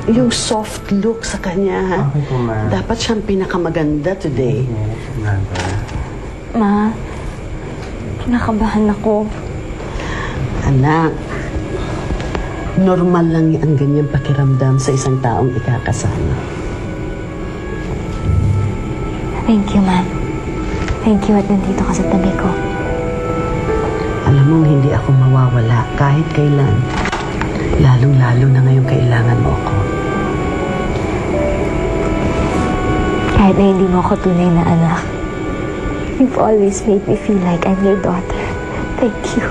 yung soft look sa kanya. Okay po, ma. Dapat siyang pinakamaganda today. Ma, kinakabahan ako. Anak, normal lang ang ganyang pakiramdam sa isang taong ikakasama. Thank you, Ma. Thank you at nandito ka sa tabi ko. Alam mong hindi ako mawawala kahit kailan. Lalong-lalo na ngayong kailangan mo ako. Kahit na hindi mo ako tunay na anak, you've always made me feel like I'm your daughter. Thank you.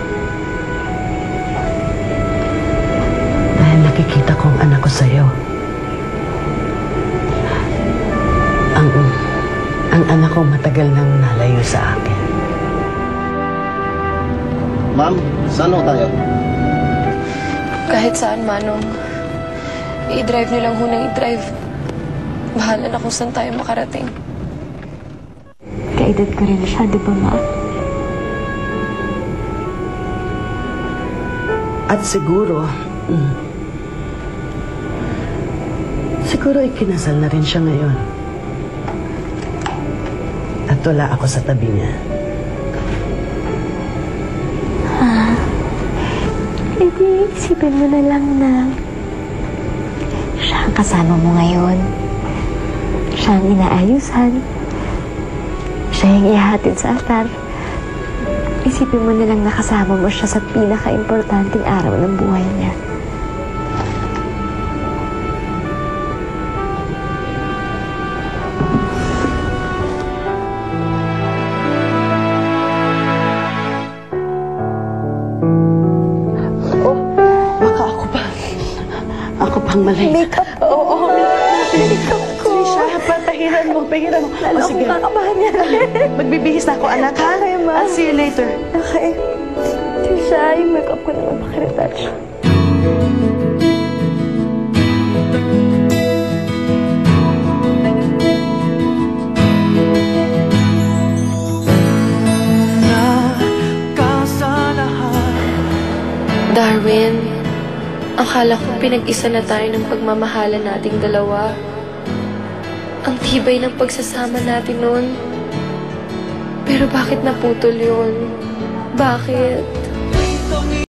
Dahil nakikita ko ang anak ko sa'yo. Ang anak ko matagal nang nalayo sa akin. Ma'am, saan ho tayo? Kahit saan, Manong. I-drive niyo lang ho nang i-drive. Bahala na kung saan tayo makarating. Kaedad ko rin siya, di ba, Ma? At siguro ikinasal na rin siya ngayon. At wala ako sa tabi niya. Edi, isipin mo na lang na siya ang kasama mo ngayon. Siya ang inaayusan. Siya ang ihahatid sa altar. Isipin mo na lang na kasama mo siya sa pinaka-importanting araw ng buhay niya. Ako pang mali. Makeup ko. Oo, makeup ko. Trisha, pahiran mo. Lalo akong kakabahan niya. Magbibihis na ako, anak, ha? Okay, Ma. I'll see you later. Okay. Trisha, yung makeup ko naman pakiretouch. Darwin, akala ko pinag-isa na tayo ng pagmamahalan nating dalawa. Ang tibay ng pagsasama natin noon. Pero bakit naputol yun? Bakit?